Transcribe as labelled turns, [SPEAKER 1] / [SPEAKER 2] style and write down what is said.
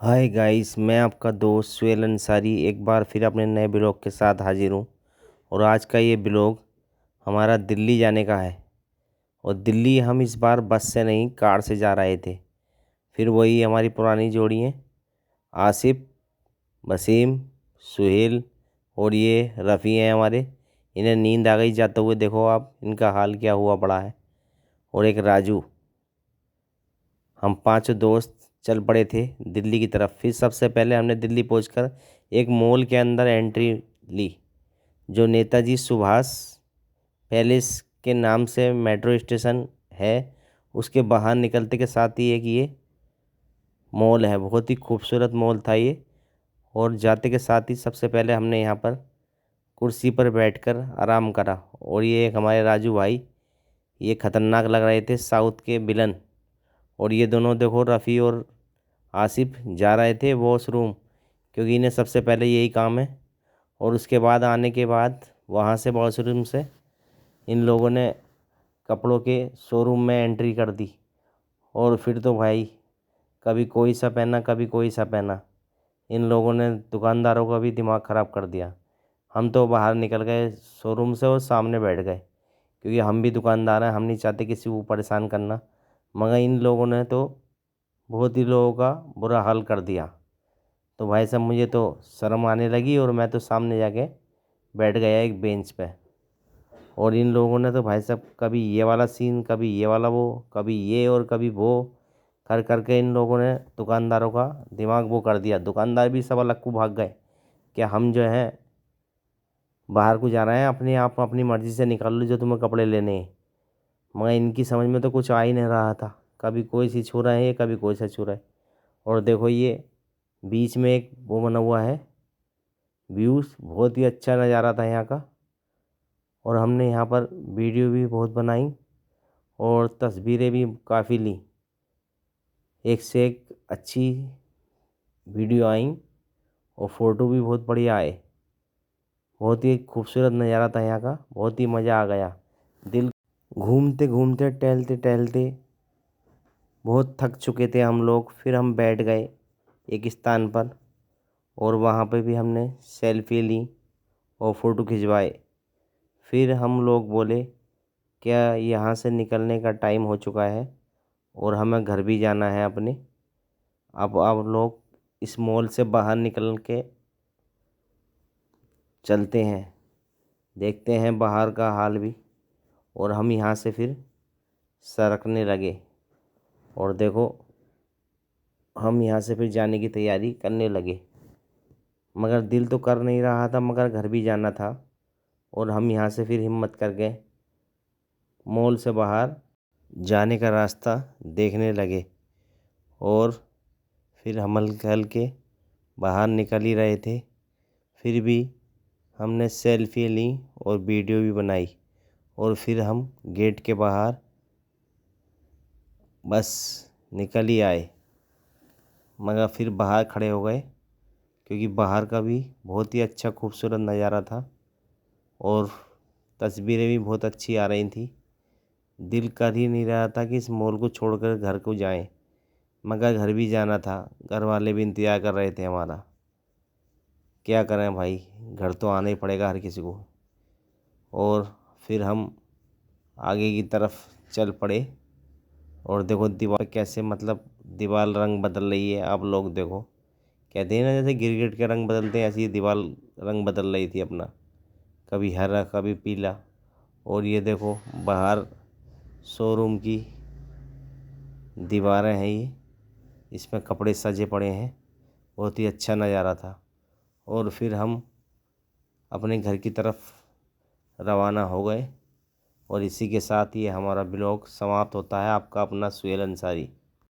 [SPEAKER 1] Hi guys, मैं आपका दोस्त सुहेल अंसारी एक बार फिर अपने नए ब्लॉग के साथ हाजिर हूँ। और आज का ये ब्लॉग हमारा दिल्ली जाने का है। और दिल्ली हम इस बार बस से नहीं कार से जा रहे थे। फिर वही हमारी पुरानी जोड़ी है, आसिफ, वसीम, सुहेल और ये रफ़ी हैं हमारे। इन्हें नींद आ गई जाते हुए, देखो आप इनका हाल क्या हुआ पड़ा है। और एक राजू। हम पांचों दोस्त चल पड़े थे दिल्ली की तरफ। फिर सबसे पहले हमने दिल्ली पहुंचकर एक मॉल के अंदर एंट्री ली, जो नेताजी सुभाष पैलेस के नाम से मेट्रो स्टेशन है। उसके बाहर निकलते के साथ ही एक ये मॉल है, बहुत ही खूबसूरत मॉल था ये। और जाते के साथ ही सबसे पहले हमने यहाँ पर कुर्सी पर बैठकर आराम करा। और ये एक हमारे राजू भाई, ये खतरनाक लग रहे थे, साउथ के विलन। और ये दोनों देखो, रफ़ी और आसिफ जा रहे थे वॉशरूम, क्योंकि इन्हें सबसे पहले यही काम है। और उसके बाद आने के बाद वहाँ से वॉशरूम से इन लोगों ने कपड़ों के शोरूम में एंट्री कर दी। और फिर तो भाई कभी कोई सा पहना कभी कोई सा पहना। इन लोगों ने दुकानदारों का भी दिमाग ख़राब कर दिया। हम तो बाहर निकल गए शोरूम से और सामने बैठ गए, क्योंकि हम भी दुकानदार हैं, हम नहीं चाहते किसी को परेशान करना। मगर इन लोगों ने तो बहुत ही लोगों का बुरा हाल कर दिया। तो भाई साहब मुझे तो शर्म आने लगी और मैं तो सामने जाके बैठ गया एक बेंच पे। और इन लोगों ने तो भाई साहब कभी ये वाला सीन, कभी ये वाला वो, कभी ये और कभी वो कर करके इन लोगों ने दुकानदारों का दिमाग वो कर दिया। दुकानदार भी सब अलग को भाग गए कि हम जो है बाहर को जाना है, अपने आप अपनी मर्ज़ी से निकाल लो जो तुम्हें कपड़े लेने हैं। मगर इनकी समझ में तो कुछ आ ही नहीं रहा था, कभी कोई सी छू रहे हैं कभी कोई सा छू रहा है। और देखो ये बीच में एक वो बना हुआ है, व्यूज़ बहुत ही अच्छा नज़ारा था यहाँ का। और हमने यहाँ पर वीडियो भी बहुत बनाई और तस्वीरें भी काफ़ी ली, एक से एक अच्छी वीडियो आई और फ़ोटो भी बहुत बढ़िया आए। बहुत ही खूबसूरत नज़ारा था यहाँ का, बहुत ही मज़ा आ गया। दिल घूमते घूमते टहलते टहलते बहुत थक चुके थे हम लोग। फिर हम बैठ गए एक स्थान पर और वहाँ पे भी हमने सेल्फी ली और फ़ोटो खिंचवाए। फिर हम लोग बोले क्या यहाँ से निकलने का टाइम हो चुका है और हमें घर भी जाना है अपने। अब आप लोग इस मॉल से बाहर निकल के चलते हैं, देखते हैं बाहर का हाल भी। और हम यहाँ से फिर सरकने लगे और देखो हम यहाँ से फिर जाने की तैयारी करने लगे। मगर दिल तो कर नहीं रहा था, मगर घर भी जाना था। और हम यहाँ से फिर हिम्मत कर गए मॉल से बाहर जाने का रास्ता देखने लगे। और फिर हम हल्के के बाहर निकल ही रहे थे, फिर भी हमने सेल्फी ली और वीडियो भी बनाई। और फिर हम गेट के बाहर बस निकल ही आए। मगर फिर बाहर खड़े हो गए, क्योंकि बाहर का भी बहुत ही अच्छा खूबसूरत नज़ारा था और तस्वीरें भी बहुत अच्छी आ रही थी। दिल कर ही नहीं रहा था कि इस मॉल को छोड़कर घर को जाएं, मगर घर भी जाना था। घर वाले भी इंतज़ार कर रहे थे हमारा। क्या करें भाई, घर तो आना ही पड़ेगा हर किसी को। और फिर हम आगे की तरफ चल पड़े। और देखो दीवार कैसे, मतलब दीवार रंग बदल रही है। आप लोग देखो, कहते हैं ना जैसे गिरगिट के रंग बदलते हैं, ऐसे ही दीवार रंग बदल रही थी अपना, कभी हरा कभी पीला। और ये देखो बाहर शोरूम की दीवारें हैं ये, इसमें कपड़े सजे पड़े हैं, बहुत ही अच्छा नज़ारा था। और फिर हम अपने घर की तरफ रवाना हो गए। और इसी के साथ ये हमारा ब्लॉग समाप्त होता है। आपका अपना सुहेल अंसारी।